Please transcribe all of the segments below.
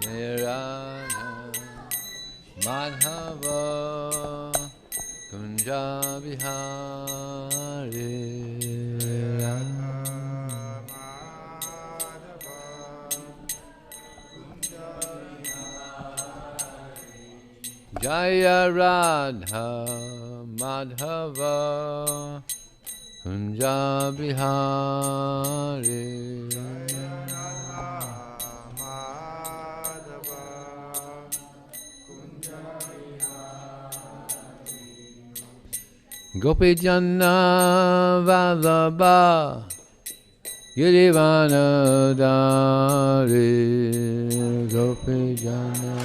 Radha Madhava Kunja Bihari Jaya Radha Madhava Kunja Bihari Gopi Janna Vallabha Girivana Dari Gopi Janna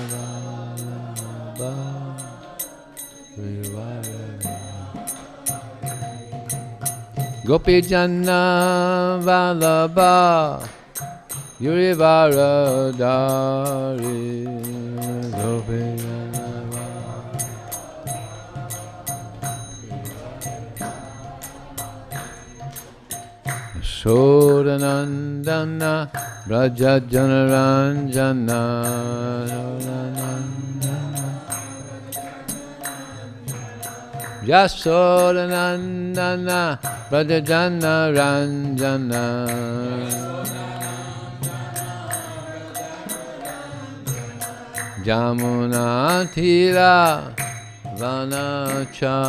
Vallabha Gopi Janna Vallabha Girivara Dari Gopi Sodanandana Braja Janaranjana Yasodanandana Braja Janaranjana Jamuna Thira Vanachari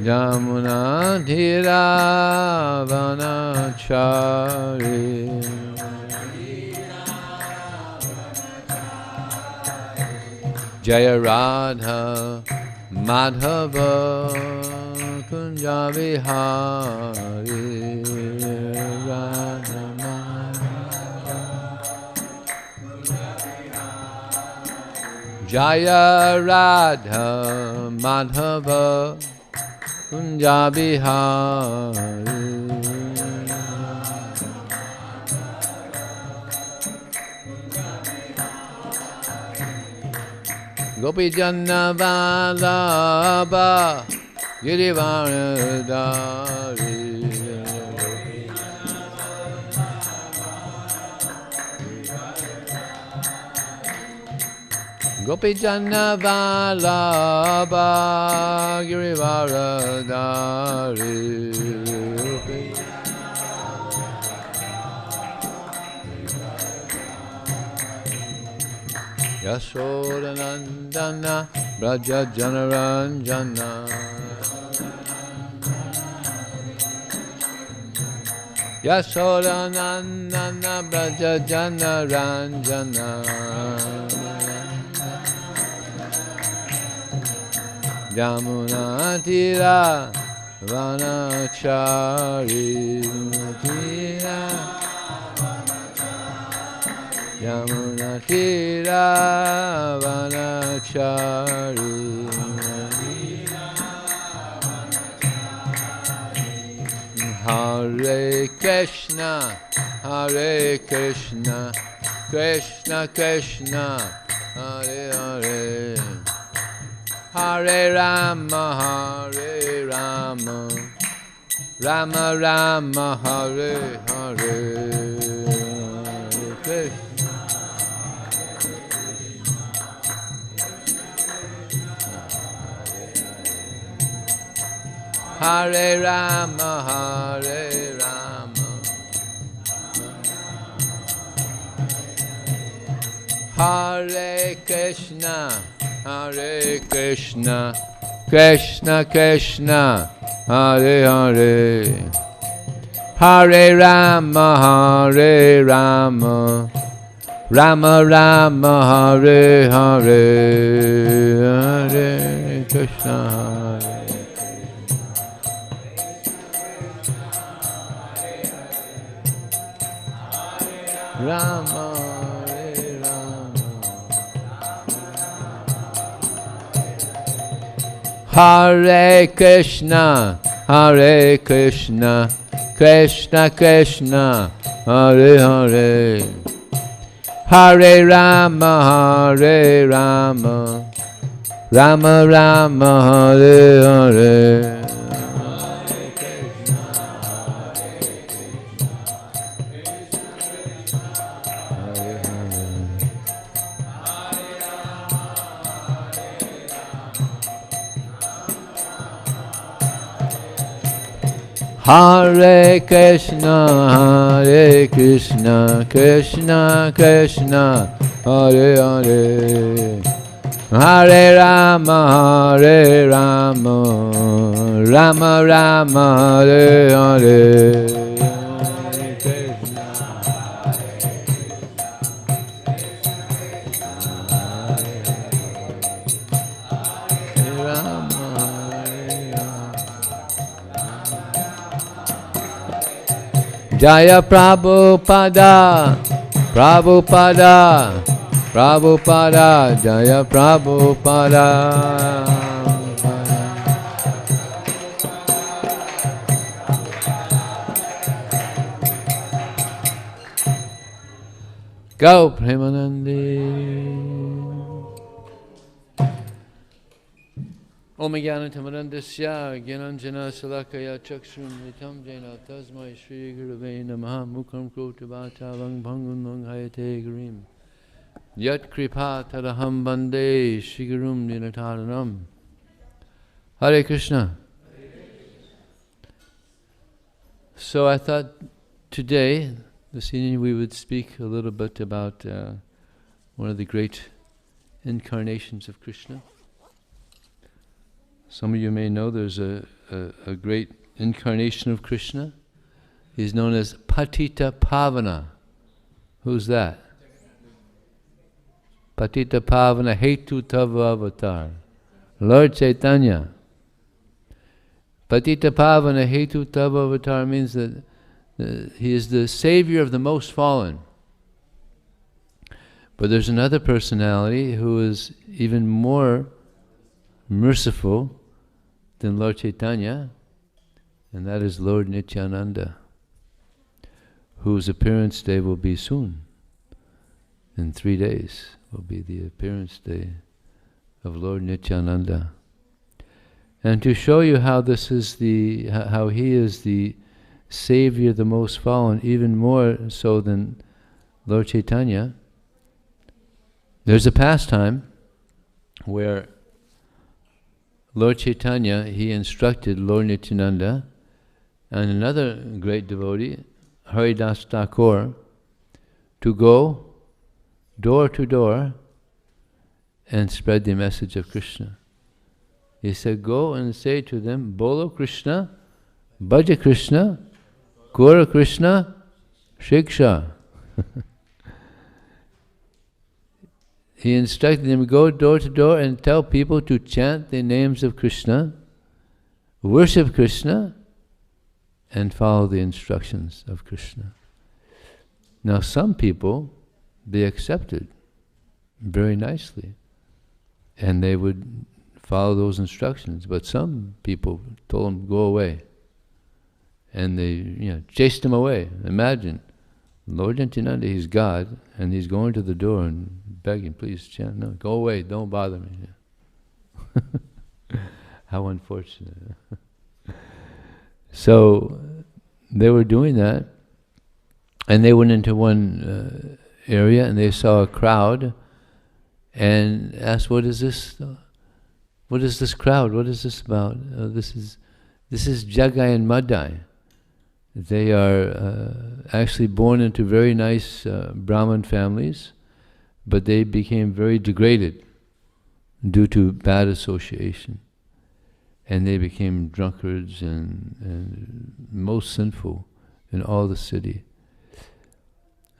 Jamuna Dhira Vanachari Jaya Radha Madhava Kunja Vihari Radha Jaya Radha Madhava Kunja Bihari Gopi Janna Vallabha Girivara Dari Gopi Janna Vallabha Girivara Dari Yasodanandana Braja Janaranjana Yasodanandana Braja Janaranjana Jamuna Tira Vanachari Tira Jamuna Tira Vanachari Hare Krishna Hare Krishna Krishna Krishna Hare Hare Hare Rama Hare Rama Rama Rama Hare Hare Hare Rama Hare Rama Hare Krishna Hare Krishna Krishna Krishna Hare Hare Hare Rama Hare Rama Rama Rama Hare Hare Hare Krishna Rama Hare Rama Hare Krishna Hare Krishna Krishna Krishna Hare Hare Hare Rama Hare Rama Rama Rama Hare Hare Hare Krishna, Hare Krishna, Krishna Krishna, Hare Hare, Hare Rama, Hare Rama, Rama Rama, Hare Hare. Jaya Prabhupada, Prabhupada, Prabhupada, Jaya Prabhupada. Go, Premanandi. Om Jnana Tamarandasya Gyananjana Salakaya Chakshrum Vitam Jena Tasmai Shri Gurave Namaha Mukam Krotavata Vang Bhangun Vang Hayate Grim Yat Kripa Tadaham Bande Shri Gurum Dinataranam. Hare Krishna. So I thought today, this evening, we would speak a little bit about one of the great incarnations of Krishna. Some of you may know there's a great incarnation of Krishna. He's known as Patita Pavana. Who's that? Patita Pavana Hetu Tava Avatar. Lord Chaitanya. Patita Pavana Hetu Tava Avatar means that he is the savior of the most fallen. But there's another personality who is even more merciful than Lord Chaitanya, and that is Lord Nityananda, whose appearance day will be soon. In 3 days will be the appearance day of Lord Nityananda. And to show you how this is how he is the savior, the most fallen, even more so than Lord Chaitanya, there's a pastime where Lord Chaitanya, he instructed Lord Nityananda and another great devotee, Haridas Thakur, to go door to door and spread the message of Krishna. He said, go and say to them, Bolo Krishna, Bhaja Krishna, Gora Krishna, Shiksha. He instructed them to go door to door and tell people to chant the names of Krishna, worship Krishna, and follow the instructions of Krishna. Now some people, they accepted very nicely, and they would follow those instructions, but some people told them, go away. And they chased him away. Imagine, Lord Nityananda, he's God, and he's going to the door and begging, please chant, no, go away, don't bother me. How unfortunate. So they were doing that, and they went into one area and they saw a crowd and asked, what is this? What is this crowd? What is this about? This is Jagai and Madai. They are actually born into very nice Brahmin families, but they became very degraded due to bad association. And they became drunkards and most sinful in all the city.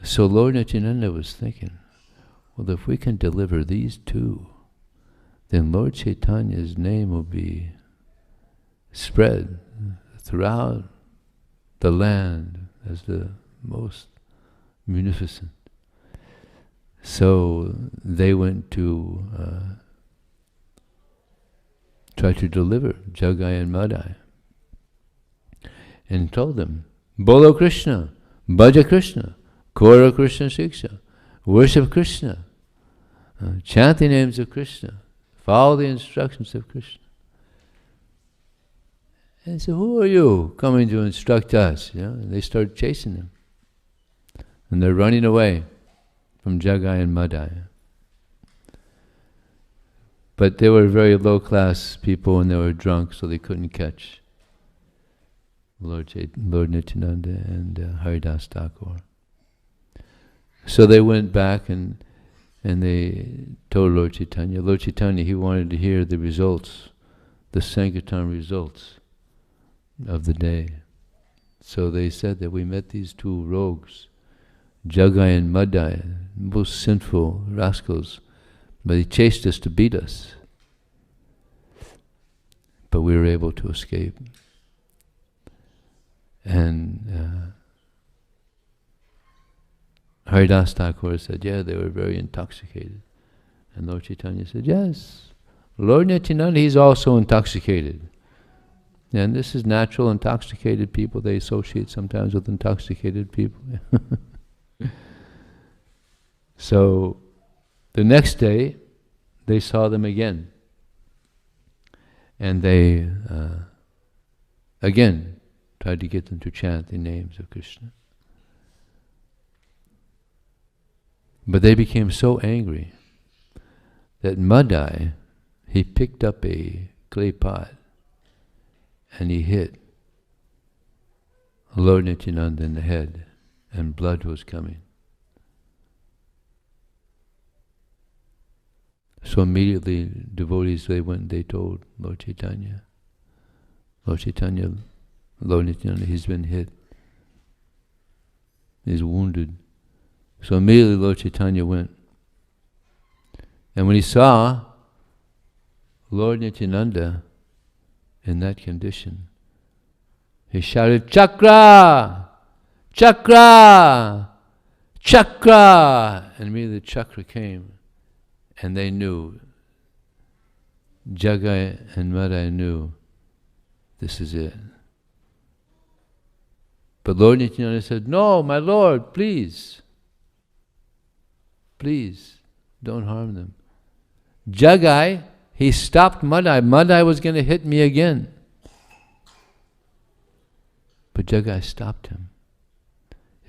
So Lord Nityananda was thinking, well, if we can deliver these two, then Lord Chaitanya's name will be spread throughout the land as the most munificent. So they went to try to deliver Jagai and Madai, and told them, Bolo Krishna, Bhaja Krishna, Kora Krishna Shiksha, worship Krishna, chant the names of Krishna, follow the instructions of Krishna. And so, who are you coming to instruct us? And they start chasing them. And they're running away from Jagai and Madai. But they were very low-class people and they were drunk, so they couldn't catch Lord Nityananda and Haridas Thakur. So they went back and they told Lord Chaitanya. Lord Chaitanya, he wanted to hear the results, the Sankirtan results of the day. So they said that we met these two rogues, Jagai and Madai, most sinful rascals, but they chased us to beat us. But we were able to escape. And Haridas Thakur said, yeah, they were very intoxicated. And Lord Chaitanya said, yes, Lord Nityananda, he's also intoxicated. And this is natural. Intoxicated people, they associate sometimes with intoxicated people. So the next day, they saw them again. And they again tried to get them to chant the names of Krishna. But they became so angry that Madai, he picked up a clay pot and he hit Lord Nityananda in the head, and blood was coming. So immediately devotees, they went and they told Lord Chaitanya, Lord Nityananda, he's been hit. He's wounded. So immediately Lord Chaitanya went. And when he saw Lord Nityananda in that condition, he shouted, Chakra! Chakra! Chakra! And immediately the chakra came. And they knew, Jagai and Madai knew, this is it. But Lord Nityananda said, no, my Lord, please. Please, don't harm them. Jagai, he stopped Madai. Madai was going to hit me again. But Jagai stopped him.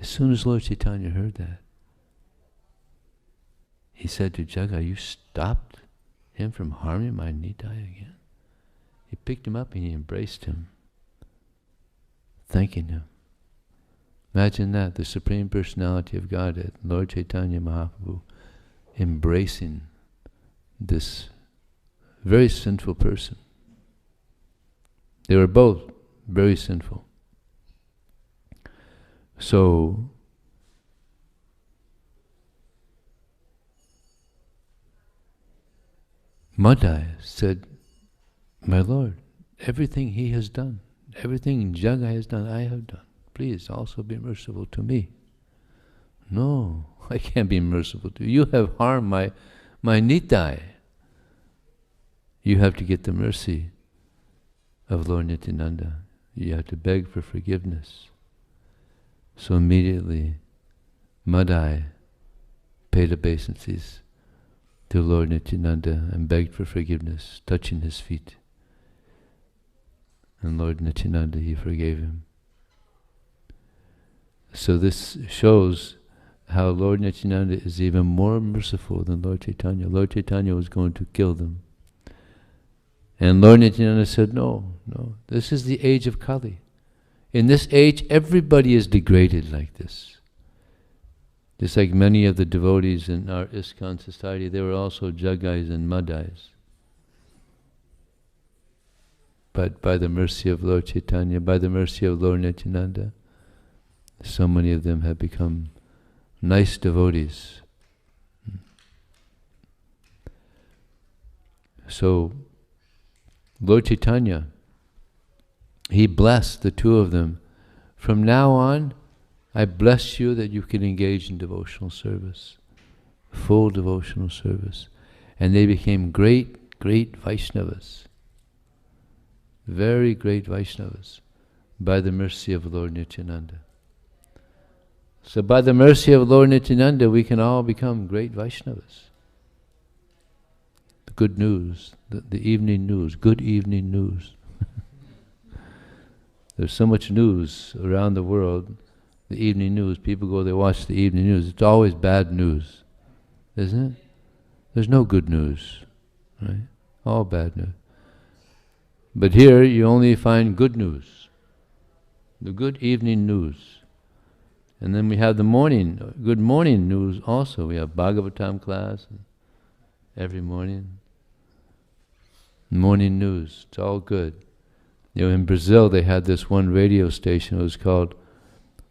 As soon as Lord Chaitanya heard that, he said to Jagai, you stopped him from harming my Nitai again? He picked him up and he embraced him, thanking him. Imagine that, the Supreme Personality of Godhead, Lord Chaitanya Mahaprabhu, embracing this very sinful person. They were both very sinful. So, Madai said, my Lord, everything he has done, everything Jagai has done, I have done. Please also be merciful to me. No, I can't be merciful to you. You have harmed my Nitai. You have to get the mercy of Lord Nityananda. You have to beg for forgiveness. So immediately, Madai paid obeisances to Lord Nityananda and begged for forgiveness, touching his feet. And Lord Nityananda, he forgave him. So this shows how Lord Nityananda is even more merciful than Lord Chaitanya. Lord Chaitanya was going to kill them. And Lord Nityananda said, no, this is the age of Kali. In this age, everybody is degraded like this. Just like many of the devotees in our ISKCON society, they were also Jagais and Madais. But by the mercy of Lord Chaitanya, by the mercy of Lord Nityananda, so many of them have become nice devotees. So, Lord Chaitanya, he blessed the two of them. From now on, I bless you that you can engage in devotional service, full devotional service. And they became great, great Vaishnavas, very great Vaishnavas, by the mercy of Lord Nityananda. So by the mercy of Lord Nityananda, we can all become great Vaishnavas. The good news, the evening news, good evening news. There's so much news around the world, the evening news. People go, they watch the evening news. It's always bad news, isn't it? There's no good news, right? All bad news. But here you only find good news. the good evening news. And then we have the good morning news also. We have Bhagavatam class every morning. Morning news, it's all good. In Brazil they had this one radio station, it was called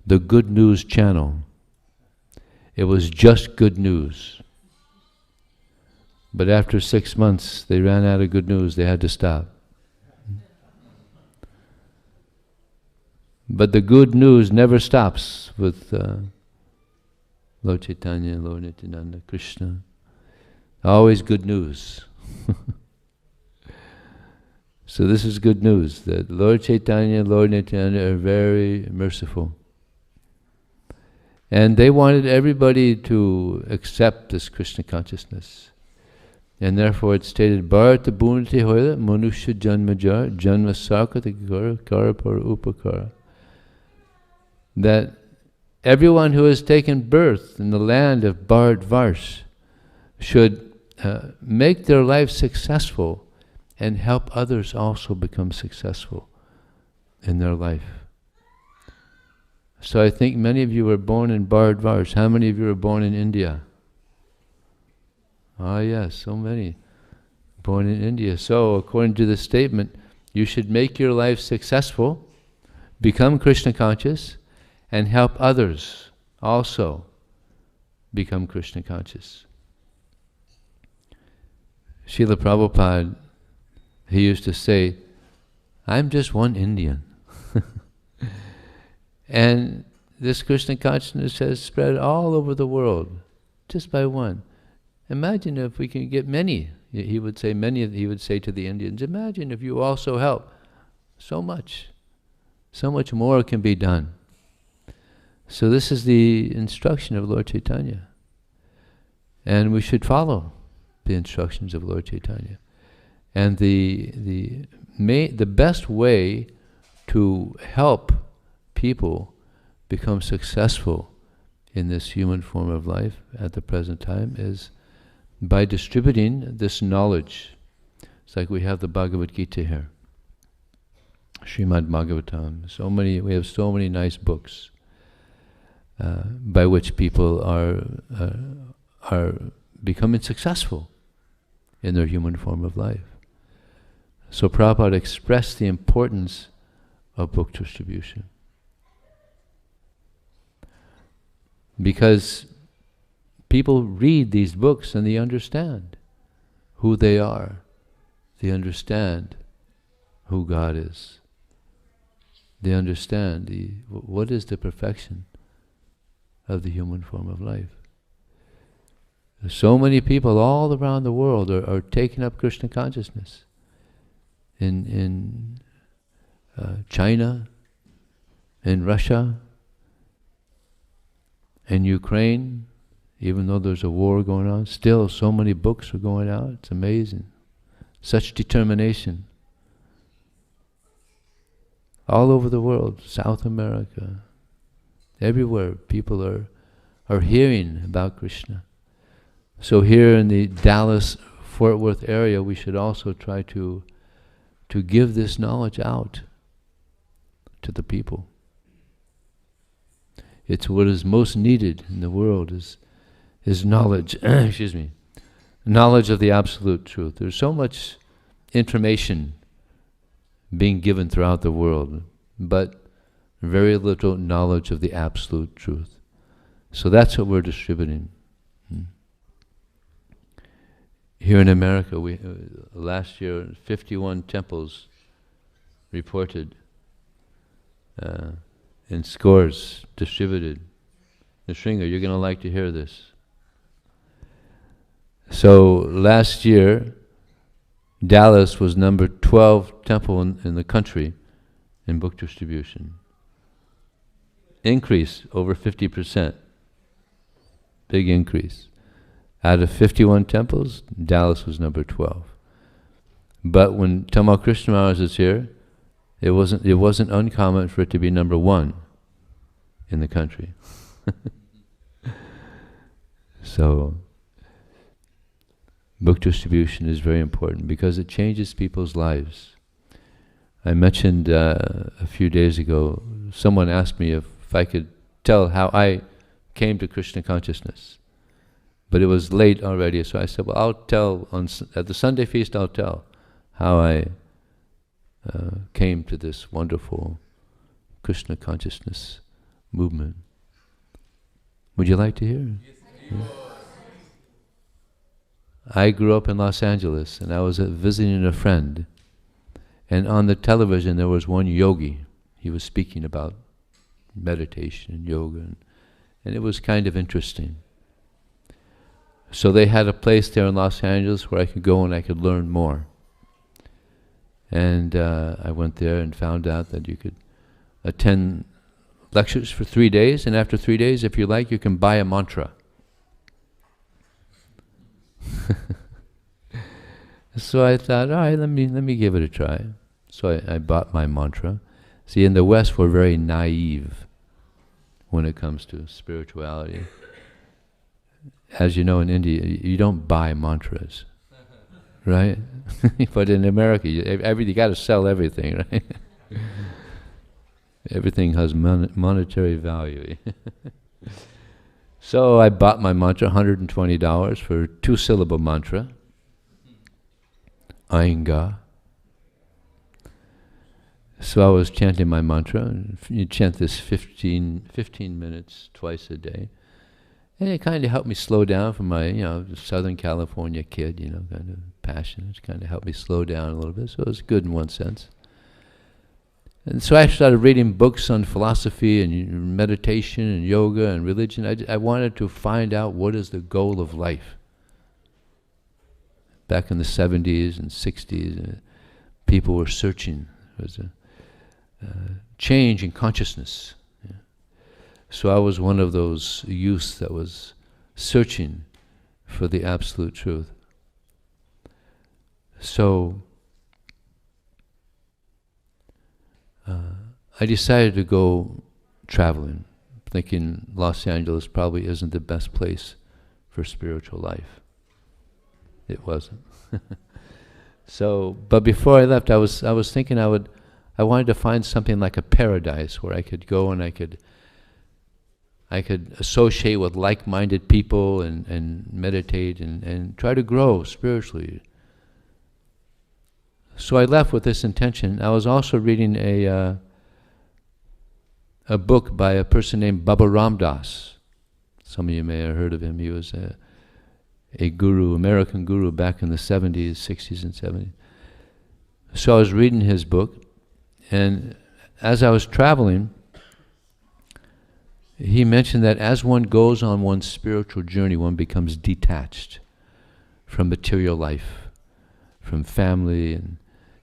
the Good News Channel. It was just good news. But after 6 months, they ran out of good news, they had to stop. But the good news never stops with Lord Chaitanya, Lord Nityananda, Krishna. Always good news. So this is good news, that Lord Chaitanya, Lord Nityananda are very merciful. And they wanted everybody to accept this Krishna consciousness. And therefore it's stated, Bharata Bhunati Hoya Manusha Janmajar Janma Sakata Kara Par Upakara. That everyone who has taken birth in the land of Bharatvarsh should make their life successful and help others also become successful in their life. So I think many of you were born in Bharatvarsh. How many of you were born in India? Ah yes, so many. Born in India. So according to the statement, you should make your life successful, become Krishna conscious, and help others also become Krishna conscious. Srila Prabhupada, he used to say, I'm just one Indian. And this Krishna consciousness has spread all over the world, just by one. Imagine if we can get many, he would say to the Indians, imagine if you also help. So much more can be done. So this is the instruction of Lord Chaitanya. And we should follow the instructions of Lord Chaitanya. And the best way to help people become successful in this human form of life at the present time is by distributing this knowledge. It's like we have the Bhagavad Gita here, Srimad Bhagavatam. We have so many nice books by which people are becoming successful in their human form of life. So Prabhupada expressed the importance of book distribution. Because people read these books and they understand who they are. They understand who God is. They understand what is the perfection of the human form of life. So many people all around the world are taking up Krishna consciousness. In China, in Russia, in Ukraine, even though there's a war going on, still so many books are going out. It's amazing. Such determination. All over the world, South America, everywhere, people are hearing about Krishna. So here in the Dallas-Fort Worth area, we should also try to give this knowledge out to the people. It's what is most needed in the world is knowledge, excuse me, knowledge of the absolute truth. There's so much information being given throughout the world, but very little knowledge of the absolute truth. So that's what we're distributing. Here in America, last year 51 temples reported in scores distributed. Nrsinga, you're going to like to hear this. So last year, Dallas was number 12 temple in the country in book distribution. Increase over 50%. Big increase. Out of 51 temples, Dallas was number 12. But when Tamal Krishna Maharaj was here, it wasn't uncommon for it to be number 1 in the country. So book distribution is very important because it changes people's lives. I mentioned a few days ago, someone asked me if I could tell how I came to Krishna consciousness. But it was late already, so I said, well, I'll tell, at the Sunday feast I'll tell how I came to this wonderful Krishna consciousness movement. Would you like to hear? Yes, yeah. I grew up in Los Angeles, and I was visiting a friend, and on the television there was one yogi. He was speaking about meditation and yoga, and it was kind of interesting. So they had a place there in Los Angeles where I could go and I could learn more. And I went there and found out that you could attend lectures for 3 days, and after 3 days, if you like, you can buy a mantra. So I thought, all right, let me give it a try. So I bought my mantra. See, in the West, we're very naive when it comes to spirituality. As you know, in India, you don't buy mantras, right? But in America, you got to sell everything, right? Everything has monetary value. So I bought my mantra, $120 for 2-syllable mantra, Ainga. So I was chanting my mantra, and you chant this 15 minutes twice a day. And it kind of helped me slow down from my, Southern California kid, kind of passion. It kind of helped me slow down a little bit, so it was good in one sense. And so I started reading books on philosophy and meditation and yoga and religion. I wanted to find out what is the goal of life. Back in the 70s and 60s, people were searching. There was a change in consciousness. Yeah. So I was one of those youths that was searching for the absolute truth. So I decided to go traveling, thinking Los Angeles probably isn't the best place for spiritual life. It wasn't. So, but before I left, I was thinking I wanted to find something like a paradise where I could go and I could associate with like-minded people and meditate and try to grow spiritually. So I left with this intention. I was also reading a book by a person named Baba Ram Das. Some of you may have heard of him. He was a guru, American guru back in the 70s, 60s and 70s. So I was reading his book, and as I was traveling, he mentioned that as one goes on one's spiritual journey, one becomes detached from material life, from family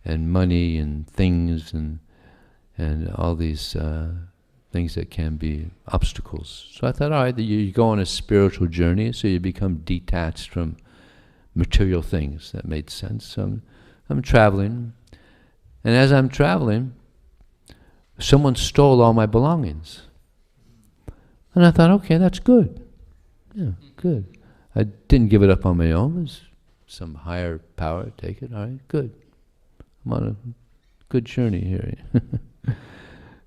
and money and things and all these things that can be obstacles. So I thought, all right, you go on a spiritual journey, so you become detached from material things. That made sense. So I'm traveling, and as I'm traveling, someone stole all my belongings. And I thought, okay, that's good. Yeah, good. I didn't give it up on my own. It was some higher power, take it. All right, good. I'm on a good journey here.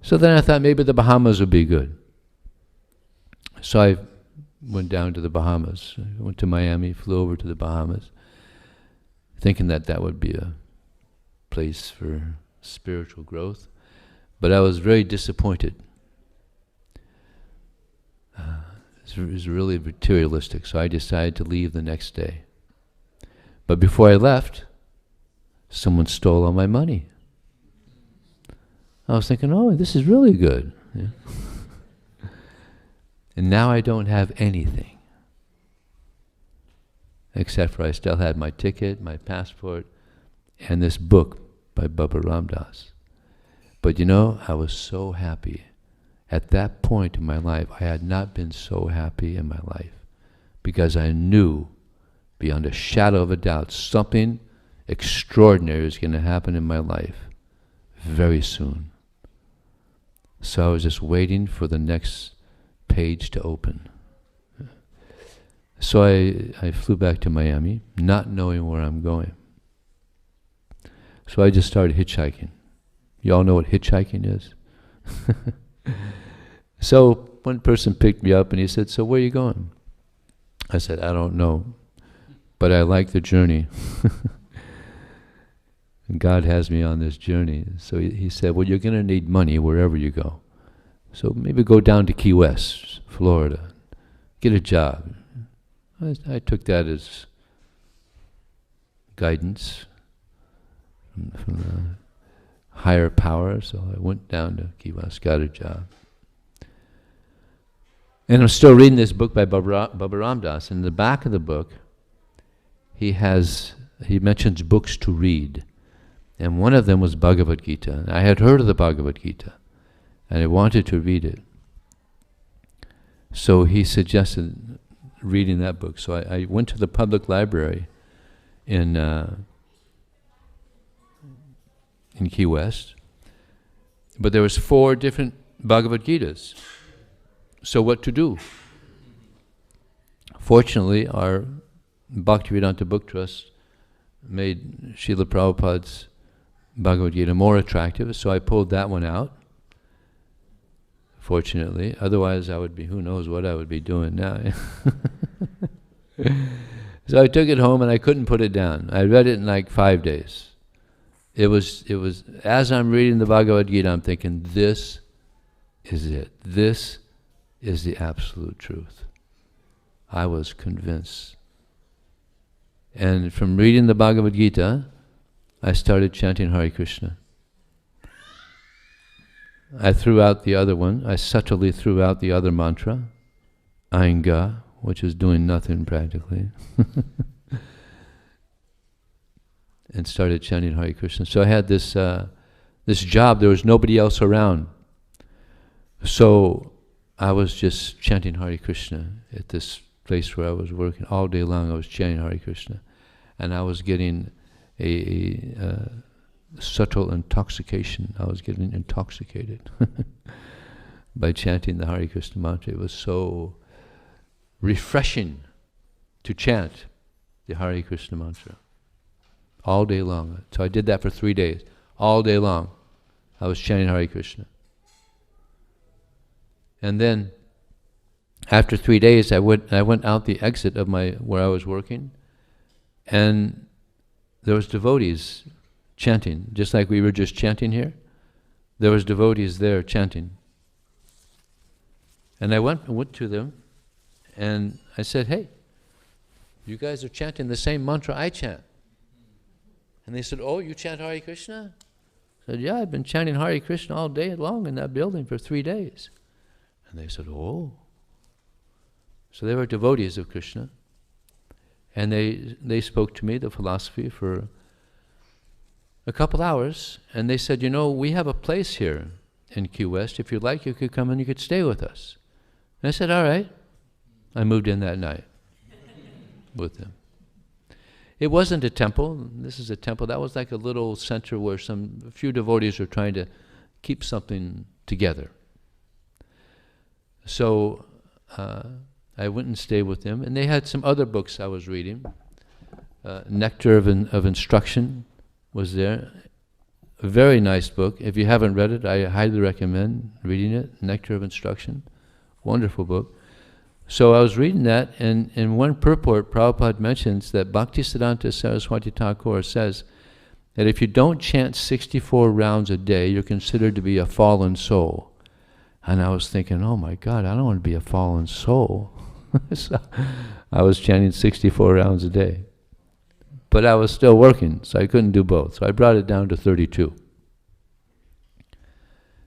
So then I thought maybe the Bahamas would be good. So I went down to the Bahamas. I went to Miami, flew over to the Bahamas, thinking that would be a place for spiritual growth. But I was very disappointed. It was really materialistic, so I decided to leave the next day. But before I left, someone stole all my money. I was thinking, oh, this is really good. Yeah. And now I don't have anything. Except for I still had my ticket, my passport, and this book by Baba Ram Das. But I was so happy. At that point in my life, I had not been so happy in my life, because I knew beyond a shadow of a doubt something extraordinary is going to happen in my life very soon. So I was just waiting for the next page to open. So I flew back to Miami, not knowing where I'm going. So I just started hitchhiking. You all know what hitchhiking is? So one person picked me up and he said, "So where are you going?" I said, "I don't know, but I like the journey." And God has me on this journey. So he said, "Well, you're going to need money wherever you go. So maybe go down to Key West, Florida, get a job." I took that as guidance from the higher power, so I went down to Key West, got a job. And I'm still reading this book by Baba Ram Das. In the back of the book, he mentions books to read. And one of them was Bhagavad Gita. I had heard of the Bhagavad Gita, and I wanted to read it. So he suggested reading that book. So I went to the public library in Key West, but there was 4 different Bhagavad Gitas. So what to do? Fortunately, our Bhaktivedanta Book Trust made Srila Prabhupada's Bhagavad Gita more attractive, so I pulled that one out, fortunately. Otherwise I would be, who knows what I would be doing now. So I took it home and I couldn't put it down. I read it in like 5 days. It was, as I'm reading the Bhagavad Gita, I'm thinking, this is it. This is the absolute truth. I was convinced. And from reading the Bhagavad Gita, I started chanting Hare Krishna. I threw out the other one. I subtly threw out the other mantra, Ainga, which is doing nothing practically, and started chanting Hare Krishna. So I had this job. There was nobody else around. So I was just chanting Hare Krishna at this place where I was working. All day long I was chanting Hare Krishna. And I was getting a subtle intoxication. I was getting intoxicated by chanting the Hare Krishna mantra. It was so refreshing to chant the Hare Krishna mantra all day long. So I did that for 3 days. All day long I was chanting Hare Krishna. And then after 3 days I went out the exit of where I was working, and there was devotees chanting, just like we were just chanting here. There was devotees there chanting. And I went to them, and I said, "Hey, you guys are chanting the same mantra I chant." And they said, "Oh, you chant Hare Krishna?" I said, "Yeah, I've been chanting Hare Krishna all day long in that building for 3 days." And they said, "Oh." So they were devotees of Krishna. And they spoke to me, the philosophy, for a couple hours, and they said, "We have a place here in Key West. If you'd like, you could come and you could stay with us." And I said, "All right." I moved in that night with them. It wasn't a temple. This is a temple. That was like a little center where a few devotees were trying to keep something together. So I went and stayed with them, and they had some other books I was reading. Nectar of Instruction was there. A very nice book. If you haven't read it, I highly recommend reading it. Nectar of Instruction. Wonderful book. So I was reading that, and in one purport, Prabhupada mentions that Bhaktisiddhanta Saraswati Thakur says that if you don't chant 64 rounds a day, you're considered to be a fallen soul. And I was thinking, oh my God, I don't want to be a fallen soul. So I was chanting 64 rounds a day. But I was still working, so I couldn't do both. So I brought it down to 32.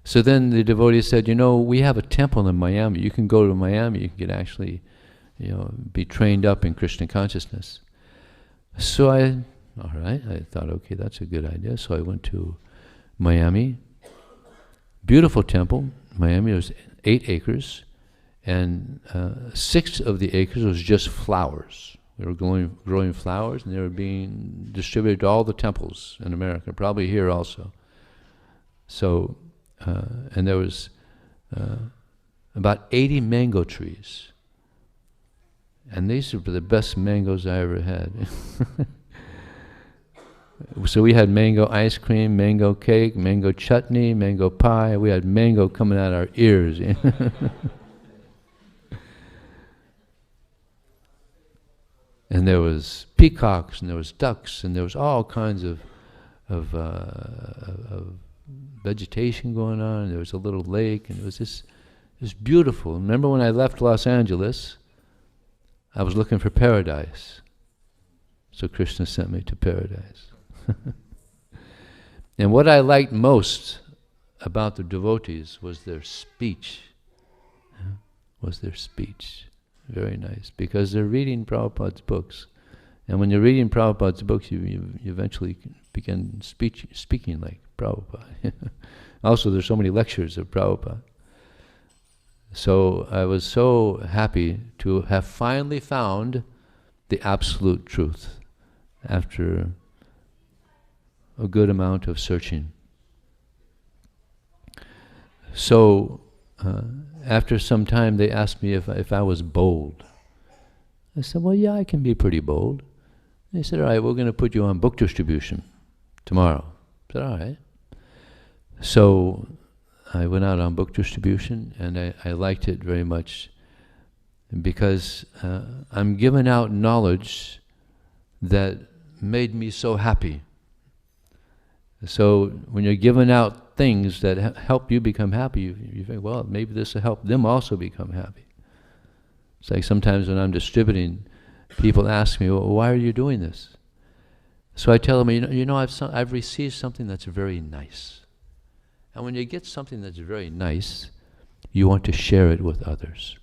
So then the devotee said, we have a temple in Miami. You can go to Miami. You can actually, be trained up in Krishna consciousness. So all right, I thought, okay, that's a good idea. So I went to Miami. Beautiful temple. Miami was 8 acres, and 6 of the acres was just flowers. They were growing flowers, and they were being distributed to all the temples in America, probably here also. So, and there was about 80 mango trees, and these were the best mangoes I ever had. So we had mango ice cream, mango cake, mango chutney, mango pie. We had mango coming out our ears. And there was peacocks, and there was ducks, and there was all kinds of vegetation going on. And there was a little lake, and it was beautiful. Remember when I left Los Angeles, I was looking for paradise. So Krishna sent me to paradise. And what I liked most about the devotees was their speech. Very nice, because they're reading Prabhupada's books. And when you're reading Prabhupada's books, you eventually begin speaking like Prabhupada. Also, there's so many lectures of Prabhupada. So I was so happy to have finally found the absolute truth after a good amount of searching. So after some time, they asked me if I was bold. I said, well, yeah, I can be pretty bold. They said, all right, we're going to put you on book distribution tomorrow. I said, all right. So I went out on book distribution, and I liked it very much because I'm giving out knowledge that made me so happy. So when you're giving out things that help you become happy, you think, well, maybe this will help them also become happy. It's like sometimes when I'm distributing, people ask me, well, why are you doing this? So I tell them, I've received something that's very nice. And when you get something that's very nice, you want to share it with others.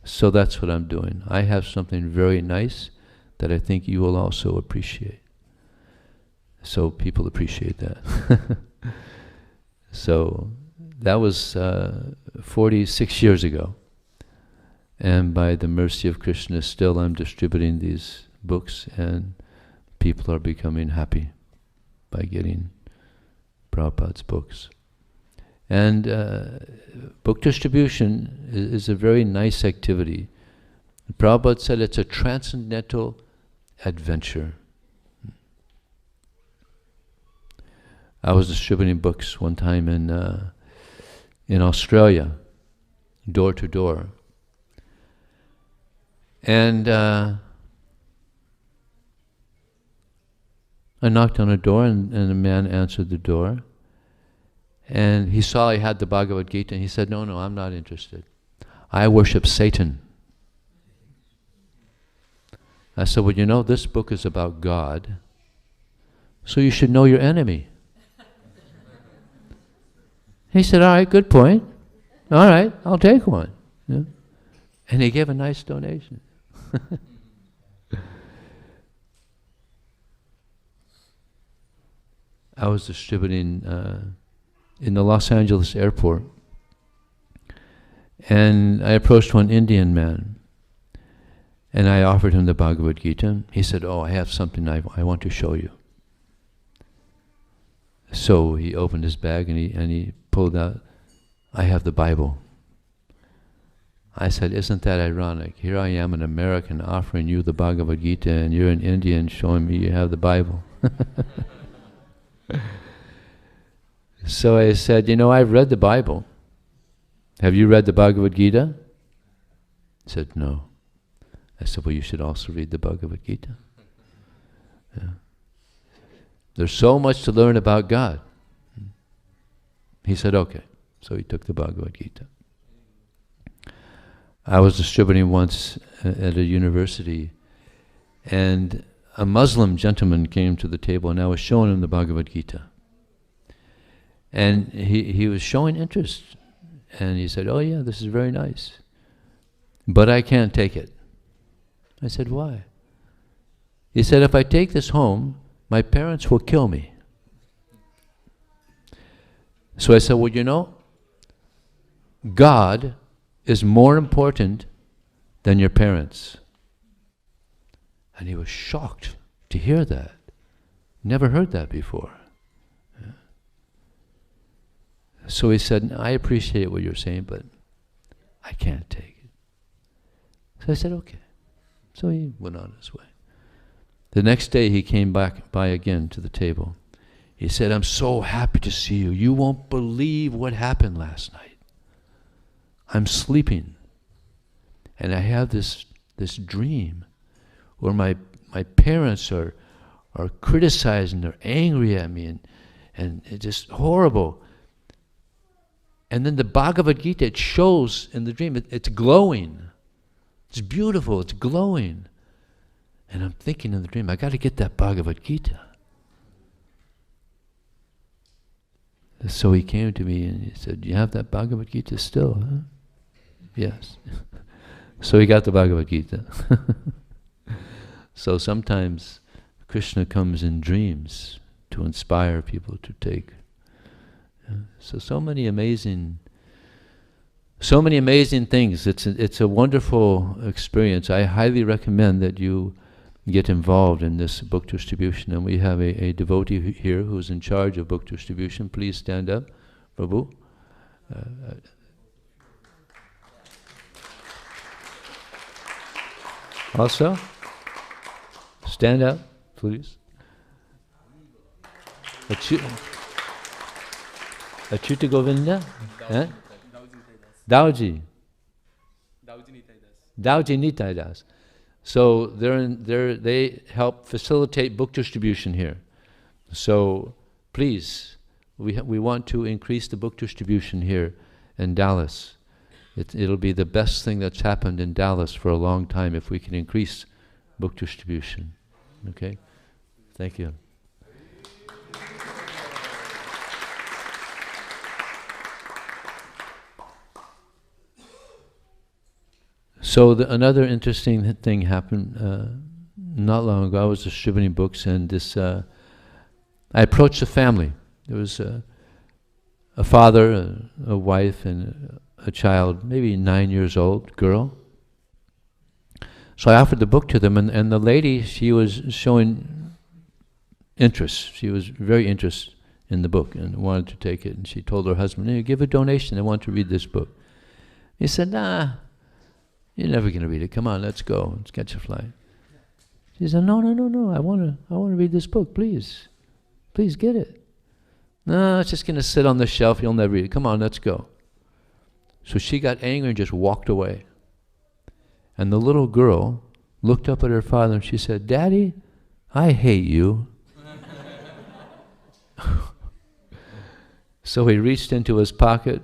So that's what I'm doing. I have something very nice that I think you will also appreciate. So people appreciate that. So that was 46 years ago. And by the mercy of Krishna, still I'm distributing these books, and people are becoming happy by getting Prabhupada's books. And book distribution is a very nice activity. Prabhupada said it's a transcendental adventure. I was distributing books one time in Australia, door to door. And I knocked on a door, and a man answered the door. And he saw I had the Bhagavad Gita, and he said, no, I'm not interested. I worship Satan. I said, well, this book is about God, so you should know your enemy. He said, all right, good point. All right, I'll take one. Yeah. And he gave a nice donation. I was distributing in the Los Angeles airport, and I approached one Indian man, and I offered him the Bhagavad Gita. He said, oh, I have something I want to show you. So he opened his bag, and he pulled out, I have the Bible. I said, isn't that ironic? Here I am, an American, offering you the Bhagavad Gita, and you're an Indian showing me you have the Bible. So I said, I've read the Bible. Have you read the Bhagavad Gita? He said, no. I said, well, you should also read the Bhagavad Gita. Yeah. There's so much to learn about God. He said, okay. So he took the Bhagavad Gita. I was distributing once at a university, and a Muslim gentleman came to the table, and I was showing him the Bhagavad Gita. And he was showing interest, and he said, oh yeah, this is very nice, but I can't take it. I said, why? He said, if I take this home, my parents will kill me. So I said, well, God is more important than your parents. And he was shocked to hear that. Never heard that before. Yeah. So he said, I appreciate what you're saying, but I can't take it. So I said, okay. So he went on his way. The next day he came back by again to the table. He said, I'm so happy to see you. You won't believe what happened last night. I'm sleeping, and I have this dream where my parents are criticizing, they're angry at me, and it's just horrible. And then the Bhagavad Gita, it shows in the dream, it's glowing. It's beautiful, it's glowing. And I'm thinking in the dream, I got to get that Bhagavad Gita. So he came to me and he said, do you have that Bhagavad Gita still? Huh? Yes. So he got the Bhagavad Gita. So sometimes Krishna comes in dreams to inspire people to take. So many amazing things. It's a wonderful experience. I highly recommend that you get involved in this book distribution. And we have a devotee here who's in charge of book distribution. Please stand up, Prabhu. Also, stand up, please. Achyuta Govinda? Dauji. Dauji Nitai Das. So they help facilitate book distribution here. So please, we want to increase the book distribution here in Dallas. It'll be the best thing that's happened in Dallas for a long time if we can increase book distribution. Okay? Thank you. So another interesting thing happened not long ago. I was distributing books, and I approached a family. There was a father, a wife, and a child, maybe 9 years old, girl. So I offered the book to them, and the lady, she was showing interest. She was very interested in the book and wanted to take it. And she told her husband, hey, give a donation. I want to read this book. He said, nah, you're never going to read it. Come on, let's go. Let's catch a flight. She said, no. I want to read this book, please. Please get it. No, it's just going to sit on the shelf. You'll never read it. Come on, let's go. So she got angry and just walked away. And the little girl looked up at her father and she said, Daddy, I hate you. So he reached into his pocket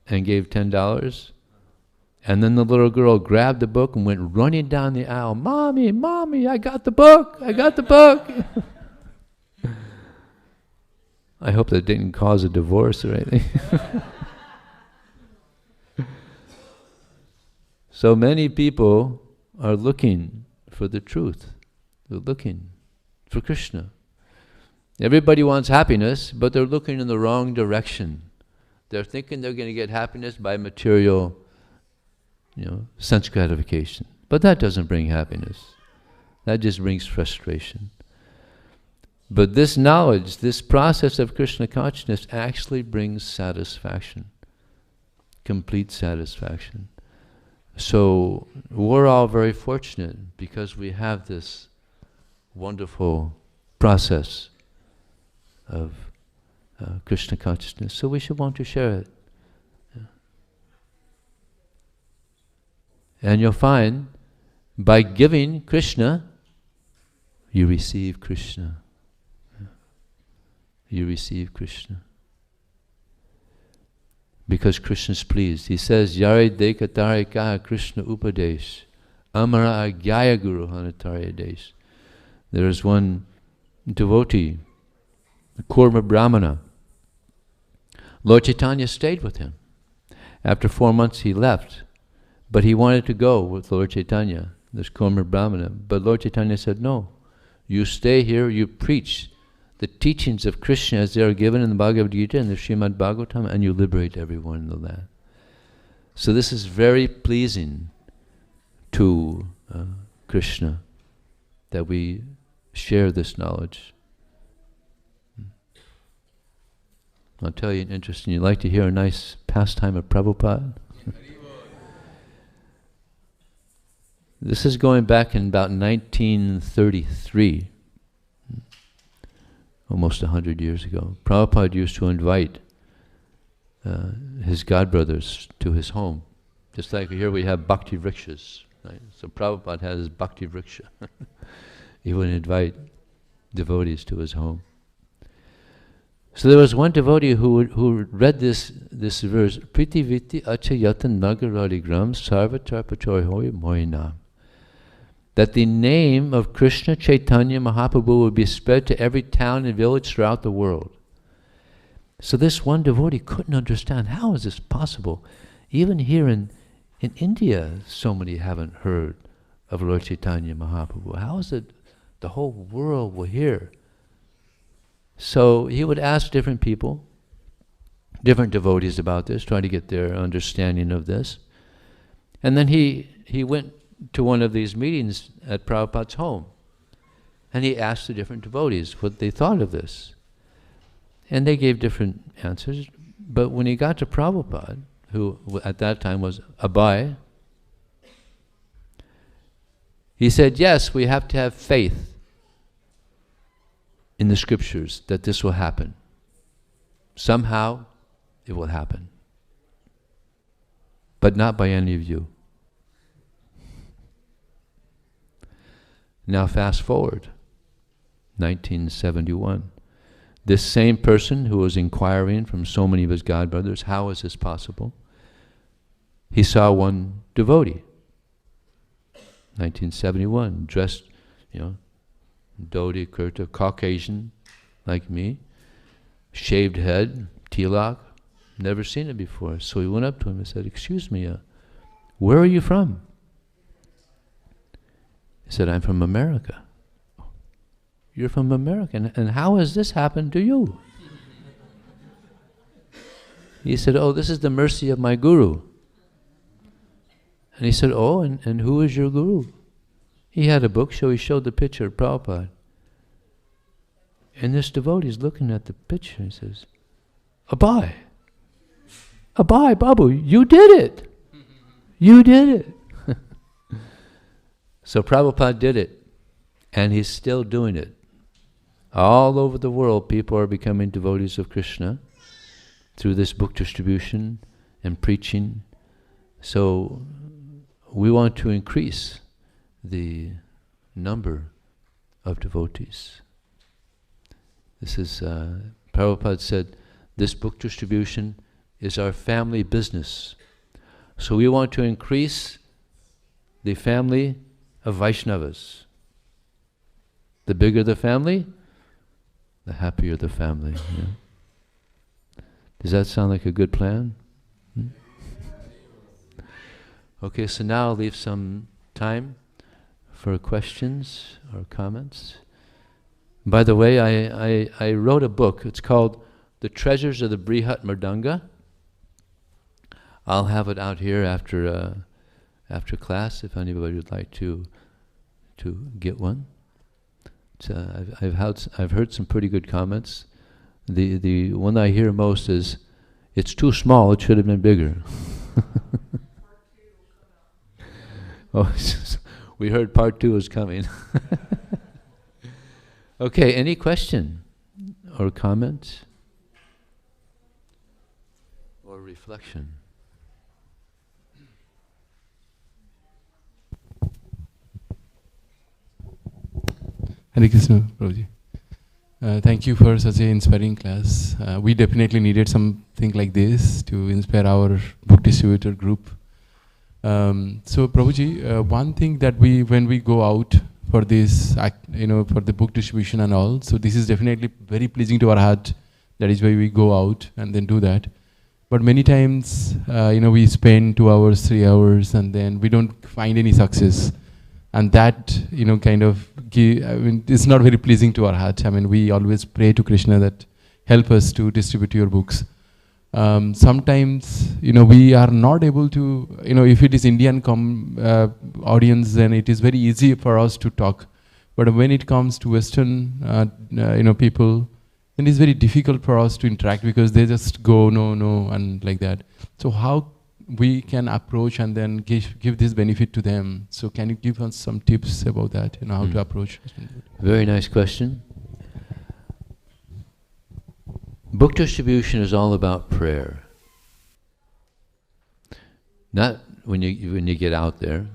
and gave $10. And then the little girl grabbed the book and went running down the aisle. Mommy, I got the book. I got the book. I hope that didn't cause a divorce or anything. So many people are looking for the truth. They're looking for Krishna. Everybody wants happiness, but they're looking in the wrong direction. They're thinking they're going to get happiness by material, sense gratification. But that doesn't bring happiness. That just brings frustration. But this knowledge, this process of Krishna consciousness actually brings satisfaction, complete satisfaction. So we're all very fortunate because we have this wonderful process of Krishna consciousness. So we should want to share it. Yeah. And you'll find by giving Krishna, you receive Krishna. Yeah. You receive Krishna. Because Krishna is pleased. He says, Yare dekatare kaha Krishna upadesh, amara agyaya guru hanatare desh. There is one devotee, the Kurma Brahmana. Lord Chaitanya stayed with him. After 4 months he left, but he wanted to go with Lord Chaitanya, this Kurma Brahmana. But Lord Chaitanya said, no, you stay here, you preach the teachings of Krishna as they are given in the Bhagavad Gita and the Srimad Bhagavatam, and you liberate everyone in the land. So this is very pleasing to Krishna, that we share this knowledge. I'll tell you an interesting, you'd like to hear a nice pastime of Prabhupada? This is going back in about 1933, almost 100 years ago. Prabhupada used to invite his godbrothers to his home. Just like here we have bhakti vrikshas. Right? So Prabhupada has his bhakti vriksha. He would invite devotees to his home. So there was one devotee who read this verse, Priti Viti Achayatan Nagaradigram Sarvatarpachoi Hoy Moinam. That the name of Krishna Chaitanya Mahaprabhu would be spread to every town and village throughout the world. So this one devotee couldn't understand, how is this possible? Even here in India, so many haven't heard of Lord Chaitanya Mahaprabhu. How is it the whole world will hear? So he would ask different people, different devotees about this, trying to get their understanding of this. And then he went to one of these meetings at Prabhupada's home, and he asked the different devotees what they thought of this. And they gave different answers, but when he got to Prabhupada, who at that time was Abai, he said, yes, we have to have faith in the scriptures that this will happen. Somehow it will happen. But not by any of you. Now fast forward, 1971. This same person who was inquiring from so many of his godbrothers, how is this possible? He saw one devotee, 1971, dressed, dhoti, kurta, Caucasian, like me, shaved head, tilak, never seen it before. So he went up to him and said, excuse me, where are you from? He said, I'm from America. You're from America, and how has this happened to you? He said, oh, this is the mercy of my guru. And he said, oh, and who is your guru? He had a book, so he showed the picture of Prabhupada. And this devotee is looking at the picture and says, Abai, Babu, you did it. You did it. So Prabhupada did it, and he's still doing it. All over the world, people are becoming devotees of Krishna through this book distribution and preaching. So we want to increase the number of devotees. This is, Prabhupada said, this book distribution is our family business. So we want to increase the family of Vaishnavas. The bigger the family, the happier the family. Yeah? Does that sound like a good plan? Okay, so now I'll leave some time for questions or comments. By the way, I wrote a book. It's called The Treasures of the Brihat Mridanga. I'll have it out here after class if anybody would like to get one. I've heard some pretty good comments. The one I hear most is, it's too small, it should have been bigger. Oh, we heard part 2 is coming. Okay, any question or comment or reflection? Hare Krishna, Prabhuji. Thank you for such an inspiring class. We definitely needed something like this to inspire our book distributor group. So Prabhuji, one thing that when we go out for this, for the book distribution and all, so this is definitely very pleasing to our heart. That is why we go out and then do that. But many times, we spend 2 hours, 3 hours, and then we don't find any success. And that, it's not very pleasing to our heart. I mean, we always pray to Krishna that help us to distribute your books. Sometimes, we are not able to, if it is Indian audience, then it is very easy for us to talk. But when it comes to Western, people, then it is very difficult for us to interact because they just go, no, and like that. So how we can approach and then give this benefit to them. So can you give us some tips about that, how to approach? Very nice question. Book distribution is all about prayer. Not when you get out there.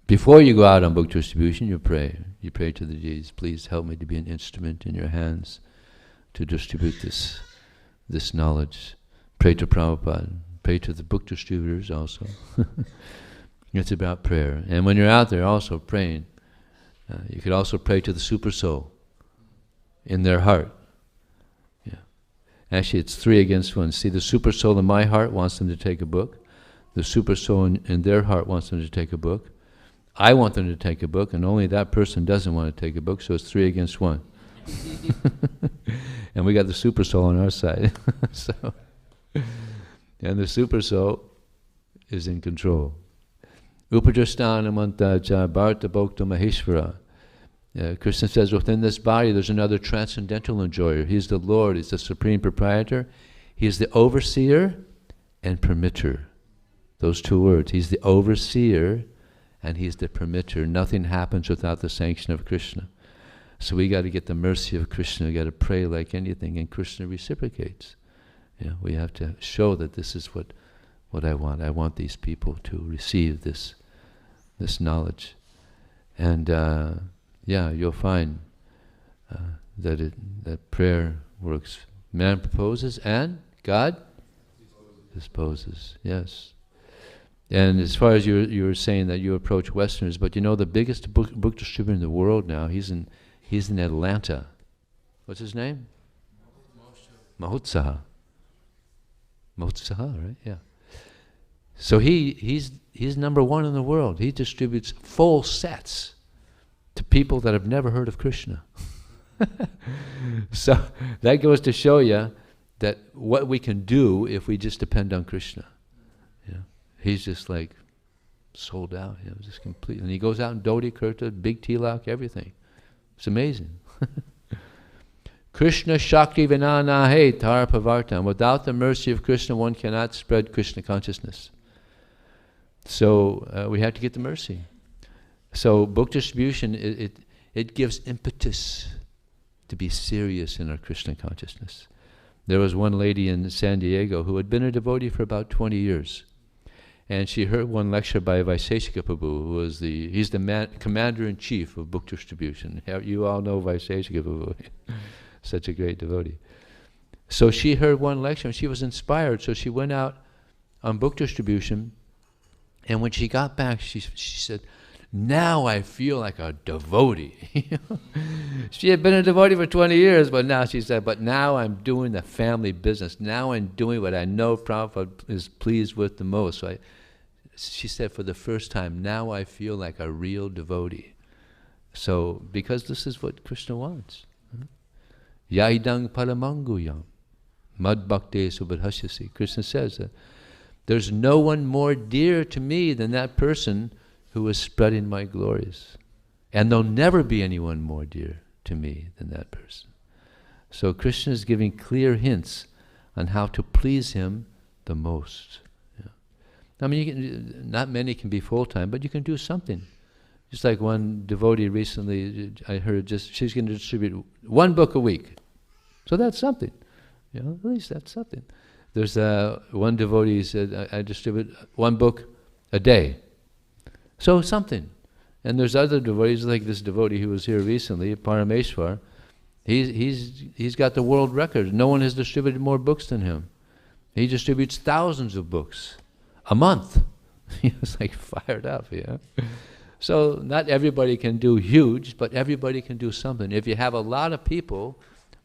Before you go out on book distribution, you pray. You pray to the deities, please help me to be an instrument in your hands to distribute this knowledge. Pray to Prabhupada. Pray to the book distributors also. It's about prayer. And when you're out there also praying, you could also pray to the super soul in their heart. Yeah. Actually, it's 3 against 1. See, the super soul in my heart wants them to take a book. The super soul in their heart wants them to take a book. I want them to take a book, and only that person doesn't want to take a book, so it's 3 against 1. And we got the super soul on our side. And the super soul is in control. Upadrastanamanta cha bharta bhokta maheshvara. Krishna says within this body there's another transcendental enjoyer. He's the Lord, he's the supreme proprietor. He is the overseer and permitter. Those 2 words. He's the overseer and he's the permitter. Nothing happens without the sanction of Krishna. So we got to get the mercy of Krishna. We got to pray like anything, and Krishna reciprocates. We have to show that this is what I want. I want these people to receive this knowledge, and you'll find that prayer works. Man proposes and God disposes. Yes. And as far as you were saying that you approach Westerners, but the biggest book distributor in the world now, he's in Atlanta. What's his name? Mahotsaha. Mahotsaha, right? Yeah. So he's number 1 in the world. He distributes full sets to people that have never heard of Krishna. So that goes to show you that what we can do if we just depend on Krishna. He's just like sold out, just complete. And he goes out in Dhoti Kurta, big tilak, everything. It's amazing. Krishna Shakti Vinanahe Tar Pavartam. Without the mercy of Krishna, one cannot spread Krishna consciousness. So we have to get the mercy. So book distribution, it gives impetus to be serious in our Krishna consciousness. There was one lady in San Diego who had been a devotee for about 20 years. And she heard one lecture by Vaiseshika Prabhu, who was he's the commander-in-chief of book distribution. You all know Vaiseshika Prabhu, such a great devotee. So she heard one lecture and she was inspired, so she went out on book distribution, and when she got back, she said, now I feel like a devotee. She had been a devotee for 20 years, but now she said, but now I'm doing the family business. Now I'm doing what I know Prabhupada is pleased with the most. So she said, for the first time, now I feel like a real devotee. So, because this is what Krishna wants. Yaidang paramanguyam mad bhakte subhadhasyasi. Krishna says that there's no one more dear to me than that person who is spreading my glories. And there'll never be anyone more dear to me than that person. So Krishna is giving clear hints on how to please him the most. I mean, not many can be full-time, but you can do something. Just like one devotee recently, I heard she's going to distribute 1 book a week. So that's something. At least that's something. There's one devotee said, I distribute 1 book a day. So something. And there's other devotees, like this devotee who was here recently, Parameshwar. He's got the world record. No one has distributed more books than him. He distributes thousands of books a month. He was like fired up, So not everybody can do huge, but everybody can do something. If you have a lot of people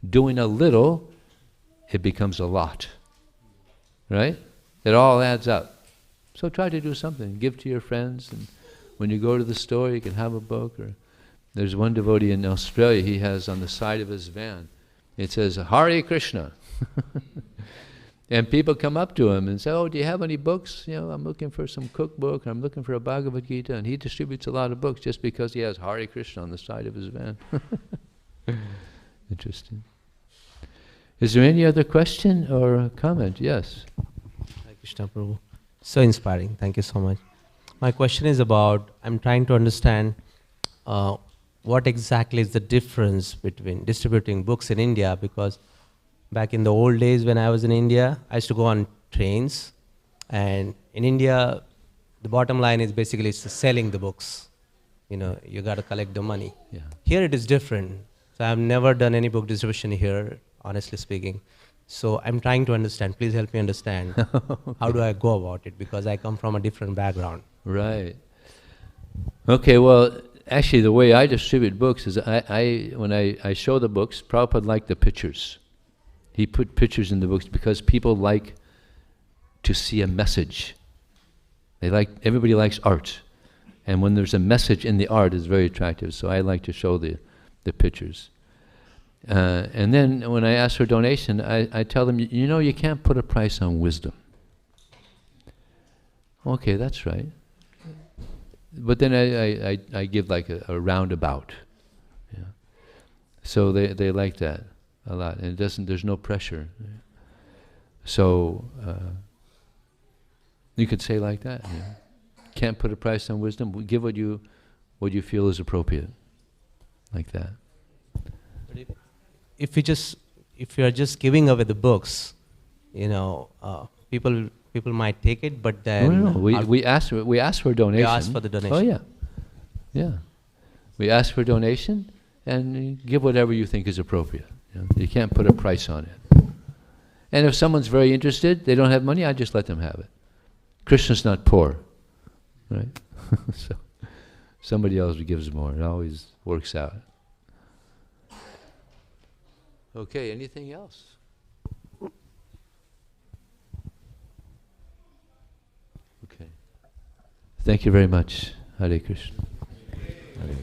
doing a little, it becomes a lot. Right? It all adds up. So try to do something. Give to your friends, and when you go to the store, you can have a book. Or there's one devotee in Australia, he has on the side of his van, it says, Hare Krishna. And people come up to him and say, oh, do you have any books? I'm looking for some cookbook, I'm looking for a Bhagavad Gita. And he distributes a lot of books just because he has Hare Krishna on the side of his van. Interesting. Is there any other question or comment? Yes. Hare Krishna Prabhu. So inspiring. Thank you so much. My question is about, I'm trying to understand what exactly is the difference between distributing books in India, because back in the old days when I was in India, I used to go on trains, and in India, the bottom line is basically it's selling the books. You know, you got to collect the money. Yeah. Here it is different. So I've never done any book distribution here, honestly speaking. So I'm trying to understand. Please help me understand. Okay. How do I go about it? Because I come from a different background. Right. Okay, well, actually the way I distribute books is when I show the books, Prabhupada liked the pictures. He put pictures in the books because people like to see a message. Everybody likes art. And when there's a message in the art, it's very attractive. So I like to show the pictures. And then when I ask for donation, I tell them, you know, you can't put a price on wisdom. Okay, that's right. But then I give like a roundabout. Yeah. So they like that a lot. And there's no pressure. So you could say like that. Yeah. Can't put a price on wisdom. Give what you feel is appropriate. Like that. But if you are just giving away the books, you know, people might take it, but then No. We ask for a donation. You ask for the donation. Oh yeah, yeah. We ask for donation and you give whatever you think is appropriate. You can't put a price on it. And if someone's very interested, they don't have money, I just let them have it. Krishna's not poor, right? So somebody else gives more. It always works out. Okay, anything else? Okay. Thank you very much. Hare Krishna. Hare.